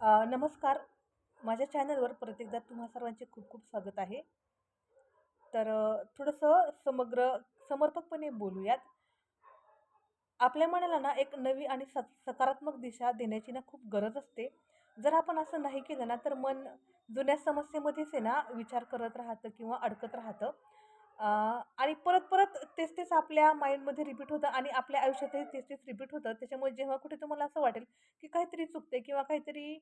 नमस्कार. माझ्या चॅनलवर परत एकदा तुम्हा सर्वांचे खूप खूप स्वागत आहे. तर थोडंसं समर्पकपणे बोलूयात. आपल्या मनाला ना एक नवी आणि सकारात्मक दिशा देण्याची ना खूप गरज असते. जर आपण असं नाही केलं ना, तर मन जुन्या समस्येमध्येच आहे ना विचार करत राहतं किंवा अडकत राहतं. अ, आणि परत-परत तेच-तेच आपल्या माइंडमध्ये रिपीट होतं आणि आपल्या आयुष्यातही तेच-तेच रिपीट होतं. त्याच्यामुळे जेव्हा कुठे तुम्हाला असं वाटेल, की काहीतरी चुकतंय किंवा काहीतरी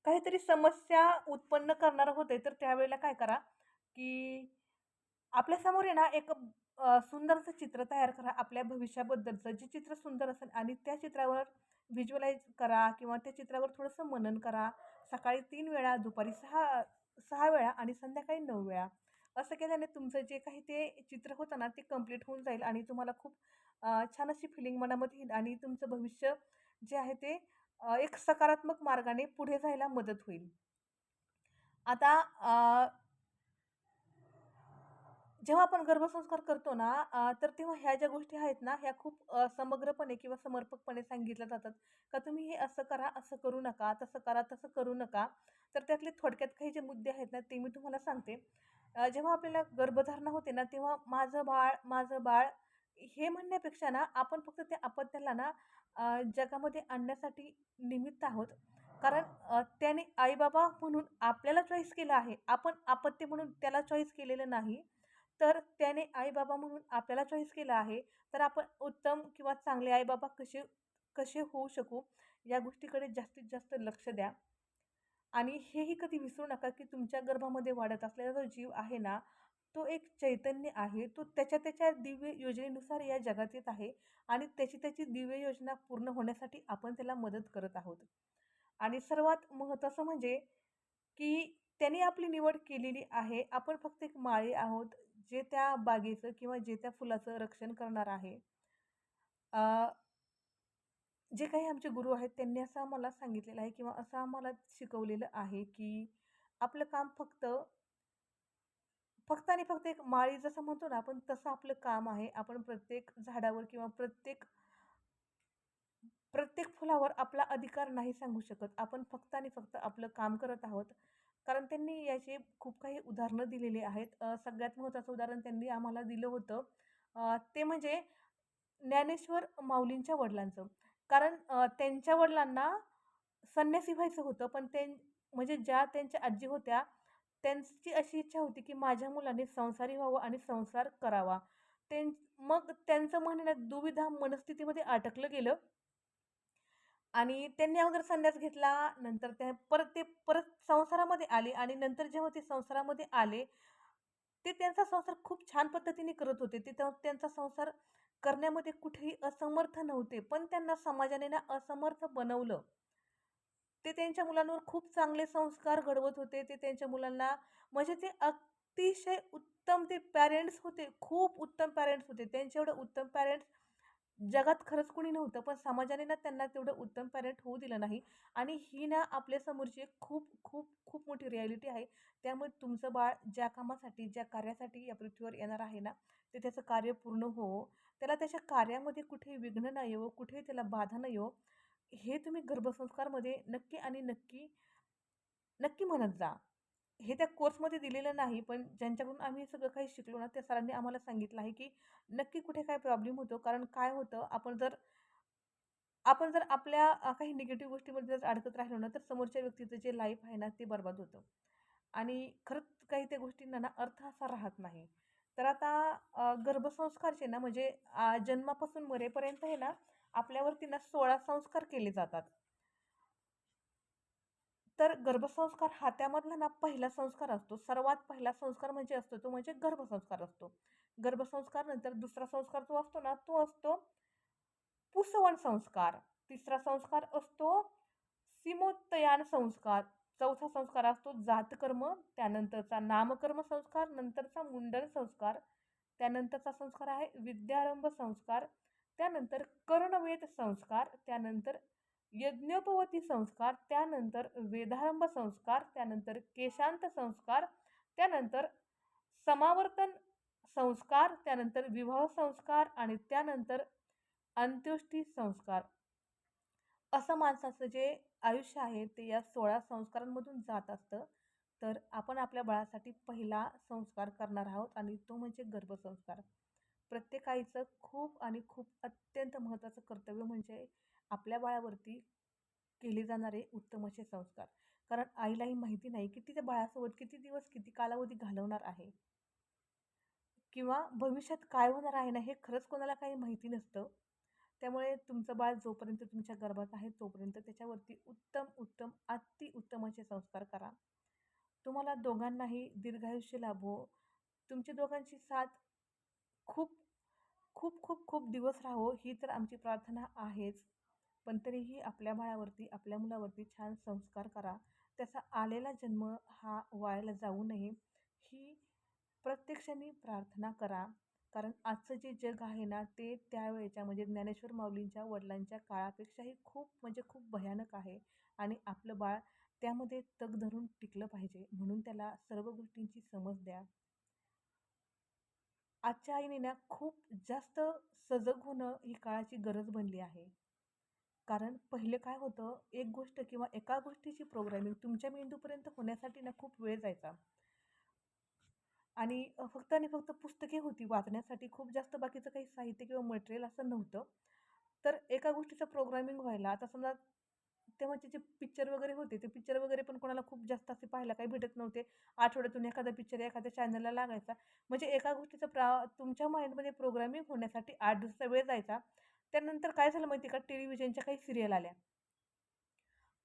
काहीतरी समस्या उत्पन्न करणारं होतंय, तर त्यावेळेला काय करा, की आपल्यासमोर आहे ना एक सुंदर चित्र तयार करा आपल्या भविष्याबद्दलचं. जे चित्र सुंदर असेल आणि त्या चित्रावर व्हिज्युअलाइज करा किंवा त्या चित्रावर थोडंसं मनन करा. सकाळी 3 वेळा, दुपारी 6 वेळा आणि संध्याकाळी 9 वेळा. असं केल्याने तुमचं जे काही ते चित्र होतं ना, ते कंप्लीट होऊन जाईल आणि तुम्हाला खूप छान अशी फिलिंग मनामध्ये येईल आणि तुमचं भविष्य जे आहे ते एक सकारात्मक मार्गाने पुढे जायला मदत होईल. आता जेव्हा आपण गर्भसंस्कार करतो ना, तर तेव्हा ह्या ज्या गोष्टी आहेत ना, ह्या खूप समग्रपणे किंवा समर्पकपणे सांगितल्या जातात, का तुम्ही हे असं करा, असं करू नका, तसं करा, तसं करू नका. तर त्यातले थोडक्यात काही जे मुद्दे आहेत ना, ते मी तुम्हाला सांगते. जेव्हा आपल्याला गर्भधारणा होते ना, तेव्हा माझं बाळ, माझं बाळ हे म्हणण्यापेक्षा ना, आपण फक्त त्या अपत्याला ना जगामध्ये आणण्यासाठी निमित्त आहोत. कारण त्याने आई-बाबा म्हणून आपल्याला चॉईस केलं आहे. आपण अपत्य म्हणून त्याला चॉईस केलेलं नाही. तर त्याने आई-बाबा म्हणून आपल्याला चॉईस केलं आहे. तर आपण उत्तम किंवा चांगले आई-बाबा कसे कसे होऊ शकू, या गोष्टीकडे जास्तीत जास्त लक्ष द्या. आणि हेही कधी विसरू नका, की तुमच्या गर्भामध्ये वाढत असलेला जो जीव आहे ना, तो एक चैतन्य आहे. तो त्याच्या दिव्य योजनेनुसार या जगात येत आहे आणि त्याची दिव्य योजना पूर्ण होण्यासाठी आपण त्याला मदत करत आहोत. आणि सर्वात महत्त्वाचं म्हणजे, की त्याने आपली निवड केलेली आहे. आपण फक्त एक माळी आहोत, जे त्या बागेचं किंवा जे त्या फुलाचं रक्षण करणार आहे. जे काही आमचे गुरु आहेत त्यांनी असं आम्हाला सांगितलेलं आहे किंवा असं आम्हाला शिकवलेलं आहे, की आपलं काम फक्त फक्त आणि फक्त एक माळी जसं म्हणतो ना आपण तसं आपलं काम आहे. आपण प्रत्येक झाडावर किंवा प्रत्येक प्रत्येक फुलावर आपला अधिकार नाही सांगू शकत. आपण फक्त आणि फक्त आपलं काम करत आहोत. कारण त्यांनी याचे खूप काही उदाहरणं दिलेली आहेत. सगळ्यात महत्त्वाचं उदाहरण त्यांनी आम्हाला दिलं होतं. ते म्हणजे ज्ञानेश्वर माऊलींच्या वडिलांचं. कारण त्यांच्या वडिलांना संन्यासी व्हायचं होतं, पण म्हणजे ज्या त्यांच्या आजी होत्या, त्यांची अशी इच्छा होती, की माझ्या मुलाने संसारी व्हावं आणि संसार करावा. मग त्यांचं म्हणणं दुविधा मनस्थितीमध्ये अटकलं गेलं आणि त्यांनी अगोदर संन्यास घेतला. नंतर ते परत संसारामध्ये आले आणि नंतर जेव्हा ते संसारामध्ये आले, ते त्यांचा संसार खूप छान पद्धतीने करत होते. ते त्यांचा संसार करण्यामध्ये कुठेही असमर्थ नव्हते. पण त्यांना समाजाने ना असमर्थ बनवलं. ते त्यांच्या मुलांवर खूप चांगले संस्कार घडवत होते. ते त्यांच्या मुलांना म्हणजे ते अतिशय उत्तम ते पॅरेंट्स होते. खूप उत्तम पॅरेंट्स होते. त्यांच्या एवढे उत्तम पॅरेंट्स जगात खरंच कोणी नव्हतं. पण समाजाने ना त्यांना तेवढं उत्तम पॅरेंट होऊ दिलं नाही आणि ही ना आपल्यासमोरची एक खूप, खूप, खूप मोठी रिॲलिटी आहे. त्यामुळे तुमचं बाळ ज्या कामासाठी, ज्या कार्यासाठी या पृथ्वीवर येणार आहे ना, ते त्याचं कार्य पूर्ण होवो. त्याला त्याच्या कार्यामध्ये कुठेही विघ्न नाही येवो, कुठेही त्याला बाधा नाही येवो. हे तुम्ही गर्भसंस्कारमध्ये नक्की आणि नक्की, नक्की म्हणत जा. हे त्या कोर्समध्ये दिलेलं नाही, पण ज्यांच्याकडून आम्ही हे सगळं काही शिकलो ना, त्या सरांनी आम्हाला सांगितलं आहे, की नक्की कुठे काय प्रॉब्लेम होतो. कारण काय होतं, आपण जर आपल्या काही निगेटिव्ह गोष्टीमध्ये जर अडकत राहिलो ना, तर समोरच्या व्यक्तीचं जे लाईफ आहे ना, ते बरबाद होतं. आणि खरंच काही त्या गोष्टींना ना अर्थ असा राहत नाही. तर आता गर्भसंस्कारचे ना म्हणजे जन्मापासून मरेपर्यंत आहे ना, आपल्यावरती ना 16 संस्कार केले जातात. तर गर्भसंस्कार हा त्यामधला ना पहिला संस्कार असतो. सर्वात पहिला संस्कार म्हणजे असतो तो म्हणजे गर्भसंस्कार असतो. गर्भसंस्कार नंतर दुसरा संस्कार जो असतो ना, तो असतो पुसवण संस्कार. तिसरा संस्कार असतो सीमोत्तयान संस्कार. चौथा संस्कार असतो जातकर्म, त्यानंतरचा नामकर्म संस्कार, नंतरचा मुंडन संस्कार, त्यानंतरचा संस्कार आहे विद्यारंभ संस्कार, त्यानंतर कर्णवेध संस्कार, त्यानंतर यज्ञोपवीती संस्कार, त्यानंतर वेदारंभ संस्कार, त्यानंतर केशांत संस्कार, त्यानंतर समावर्तन संस्कार, त्यानंतर विवाह संस्कार आणि त्यानंतर अंत्येष्टी संस्कार. असं माणसाचं जे आयुष्य आहे ते या 16 संस्कारांमधून जात असतं. तर आपण आपल्या बाळासाठी पहिला संस्कार करणार आहोत आणि तो म्हणजे गर्भसंस्कार. प्रत्येक आईचं खूप आणि खूप अत्यंत महत्त्वाचं कर्तव्य म्हणजे आपल्या बाळावरती केले जाणारे उत्तम असे संस्कार. कारण आईलाही माहिती नाही की ती त्या बाळासोबत किती दिवस, किती कालावधी घालवणार आहे किंवा भविष्यात काय होणार आहे ना, हे खरंच कोणाला काही माहिती नसतं. त्यामुळे तुमचं बाळ जोपर्यंत तुमच्या गर्भात आहे तोपर्यंत त्याच्यावरती उत्तम, उत्तम, अतिउत्तम असे संस्कार करा. तुम्हाला दोघांनाही दीर्घायुष्य लाभो. तुमच्या दोघांची साथ खूप, खूप, खूप, खूप दिवस राहो ही तर आमची प्रार्थना आहेच. पण तरीही आपल्या बाळावरती, आपल्या मुलावरती छान संस्कार करा. त्याचा आलेला जन्म हा वायाला जाऊ नये, ही प्रत्यक्षाने प्रार्थना करा. कारण आजचं जे जग आहे ना, ते त्यावेळेच्या म्हणजे ज्ञानेश्वर माऊलींच्या वडिलांच्या काळापेक्षाही खूप म्हणजे खूप भयानक आहे आणि आपलं बाळ त्यामध्ये तग धरून टिकलं पाहिजे. म्हणून त्याला सर्व गोष्टींची समज द्या. आजच्या आईने ना खूप जास्त सजग होणं ही काळाची गरज बनली आहे. कारण पहिले काय होतं, एक गोष्ट किंवा एका गोष्टीची प्रोग्रामिंग तुमच्या मेंदूपर्यंत होण्यासाठी ना खूप वेळ जायचा. आणि फक्त आणि फक्त पुस्तके होती वाचण्यासाठी. खूप जास्त बाकीचं काही साहित्य किंवा मटेरियल असं नव्हतं. तर एका गोष्टीचं प्रोग्रामिंग व्हायला आता समजा तेव्हाचे जे पिक्चर वगैरे होते, ते पिक्चर वगैरे पण कोणाला खूप जास्त असे पाहायला काही भेटत नव्हते. आठवड्यातून एखादा पिक्चर एखाद्या चॅनलला लागायचा. म्हणजे एका गोष्टीचं तुमच्या माइंडमध्ये प्रोग्रामिंग होण्यासाठी 8 दिवसाचा वेळ जायचा. त्यानंतर काय झालं माहिती आहे का, टेलिव्हिजनच्या काही सीरियल आल्या.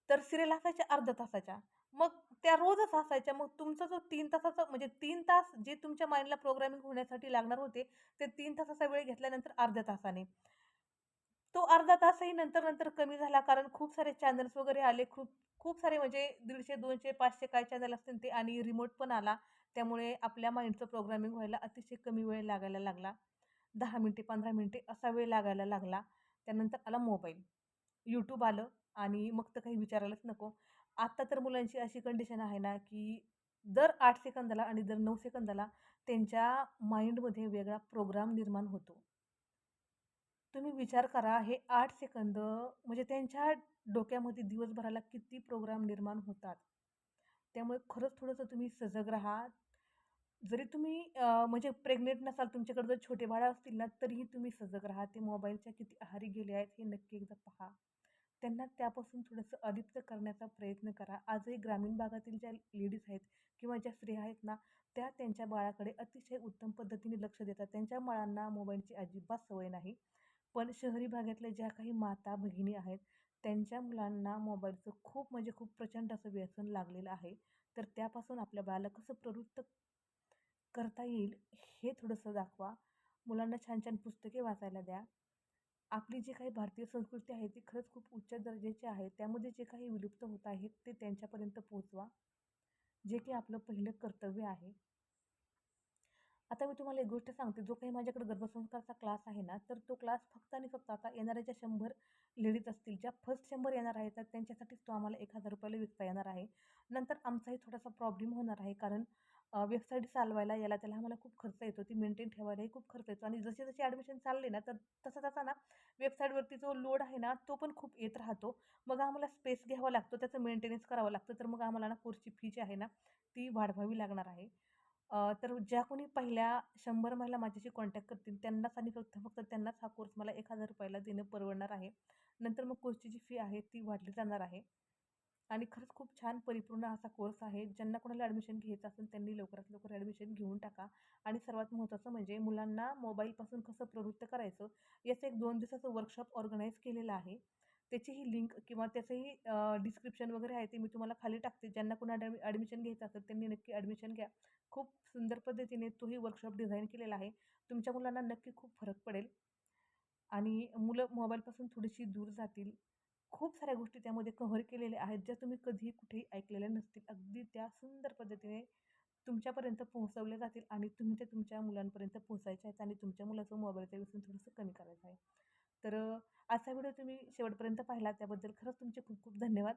तर सीरियल असायच्या अर्ध्या तासाच्या. मग त्या रोजच असायच्या. मग तुमचा जो 3 तासाचा म्हणजे 3 तास जे तुमच्या माइंडला प्रोग्रामिंग होण्यासाठी लागणार होते, ते 3 तासाचा वेळ घेतल्यानंतर अर्ध्या तासाने. तो अर्धा तासही नंतर-नंतर कमी झाला कारण खूप सारे चॅनल्स वगैरे आले. खूप खूप सारे म्हणजे 150, 200, 500 काय चॅनल असतील ते आणि रिमोट पण आला. त्यामुळे आपल्या माइंडचं प्रोग्रामिंग व्हायला अतिशय कमी वेळ लागायला लागला. 10 मिनिटे, 15 मिनिटे असा वेळ लागायला लागला. त्यानंतर आला मोबाईल. YouTube आलं आणि मग तर काही विचारायलाच नको. आता तर मुलांची अशी कंडिशन आहे ना, की दर 8 सेकंदाला आणि दर 9 सेकंदाला त्यांच्या माइंडमध्ये वेगळा प्रोग्राम निर्माण होतो. तुम्ही विचार करा हे 8 सेकंद म्हणजे त्यांच्या डोक्यामध्ये दिवसभराला किती प्रोग्राम निर्माण होतात. त्यामुळे खरंच थोडंसं तुम्ही सजग राहा. जरी तुम्ही म्हणजे प्रेग्नंट नसाल, तुमच्याकडे जर छोटे बाळं असतील ना, तरीही तुम्ही सजग राहा. ते मोबाईलच्या किती आहारी गेले आहेत हे नक्की एकदा पहा. त्यांना त्यापासून थोडंसं अलिप्त करण्याचा प्रयत्न करा. आजही ग्रामीण भागातील ज्या लेडीज आहेत किंवा ज्या स्त्रिया आहेत ना, त्या त्यांच्या बाळाकडे अतिशय उत्तम पद्धतीने लक्ष देतात. त्यांच्या बाळांना मोबाईलची अजिबात सवय नाही. पण शहरी भागातल्या ज्या काही माता, भगिनी आहेत, त्यांच्या मुलांना मोबाईलचं खूप म्हणजे खूप प्रचंड असं व्यसन लागलेलं आहे. तर त्यापासून आपल्या बाळाला कसं प्रवृत्त करता येईल हे थोडंसं दाखवा. मुलांना छान-छान पुस्तके वाचायला द्या. आपली जी काही भारतीय संस्कृती आहे ती खरंच खूप उच्च दर्जाची आहे. त्यामध्ये जे काही विलुप्त होत आहेत ते त्यांच्यापर्यंत पोहोचवा. जे की आपलं पहिलं कर्तव्य आहे. आता मी तुम्हाला एक गोष्ट सांगते, जो काही माझ्याकडे गर्भसंस्कारचा क्लास आहे ना, तर तो क्लास फक्त आणि फक्त आता येणाऱ्या ज्या 100 लेडीज असतील, ज्या फर्स्ट 100 येणार आहेत, तर त्यांच्यासाठीच तो आम्हाला ₹1000 ला विकता येणार आहे. नंतर आमचाही थोडासा प्रॉब्लेम होणार आहे, कारण वेबसाईट चालवायला याला त्याला आम्हाला खूप खर्च येतो. ती मेंटेन ठेवायलाही खूप खर्च येतो आणि जशी-जशी ॲडमिशन चालले ना, तर तसा-तसा ना वेबसाईटवरती जो लोड आहे ना, तो पण खूप येत राहतो. मग आम्हाला स्पेस घ्यावा लागतो, त्याचं मेंटेनन्स करावं लागतं. तर मग आम्हाला ना कोर्सची फी जी आहे ना, ती वाढवावी लागणार आहे. तर ज्या कोणी पहिल्या 100 महिला माझ्याशी कॉन्टॅक्ट करतील त्यांनाच आणि फक्त फक्त त्यांनाच हा कोर्स मला ₹1000 ला देणं परवडणार आहे. नंतर मग कोर्सची जी फी आहे ती वाढली जाणार आहे. आणि खरंच खूप छान परिपूर्ण असा कोर्स आहे. ज्यांना कोणाला ॲडमिशन घ्यायचं असेल त्यांनी लवकरात लवकर ॲडमिशन घेऊन टाका. आणि सर्वात महत्त्वाचं म्हणजे मुलांना मोबाईलपासून कसं प्रवृत्त करायचं याचं एक 2 दिवसाचं वर्कशॉप ऑर्गनाईज केलेलं आहे. त्याची ही लिंक किंवा त्याचंही डिस्क्रिप्शन वगैरे आहे ते मी तुम्हाला खाली टाकते. ज्यांना कोणाला ॲडमिशन घ्यायचं असेल त्यांनी नक्की ॲडमिशन घ्या. खूप सुंदर पद्धतीने तोही वर्कशॉप डिझाइन केलेला आहे. तुमच्या मुलांना नक्की खूप फरक पडेल आणि मुलं मोबाईलपासून थोडीशी दूर जातील. खूप साऱ्या गोष्टी त्यामध्ये कव्हर केलेल्या आहेत, ज्या तुम्ही कधीही कुठेही ऐकलेल्या नसतील. अगदी त्या सुंदर पद्धतीने तुमच्यापर्यंत पोहोचवल्या जातील आणि तुम्ही ते तुमच्या मुलांपर्यंत पोहोचायचे आहेत आणि तुमच्या मुलाचं मोबाईलचं व्यसन थोडंसं कमी करायचं आहे. तर आजचा व्हिडिओ तुम्ही शेवटपर्यंत पाहिला त्याबद्दल खरंच तुमचे खूप खूप धन्यवाद.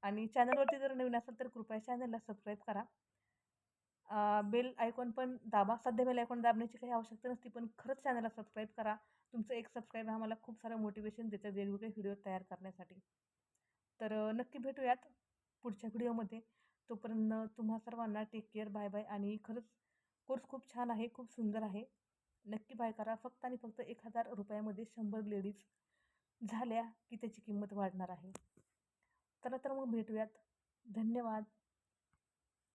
आणि चॅनलवरती जर नवीन असाल तर कृपया चॅनलला सबस्क्राईब करा. बेल आयकॉन पण दाबा. सध्या बेल आयकॉन दाबण्याची काही आवश्यकता नसते, पण खरंच चॅनलला सबस्क्राईब करा. तुमचं एक सबस्क्राईब आम्हाला खूप सारं मोटिवेशन देतं वेगवेगळे व्हिडिओ तयार करण्यासाठी. तर नक्की भेटूयात पुढच्या व्हिडिओमध्ये. तोपर्यंत तुम्हा सर्वांना टेक केअर, बाय बाय. आणि खरंच कोर्स खूप छान आहे, खूप सुंदर आहे. नक्की बाय करा. फक्त आणि फक्त ₹1000 मध्ये 100 लेडीज झाल्या की त्याची किंमत वाढणार आहे. चला तर मग भेटूयात. धन्यवाद.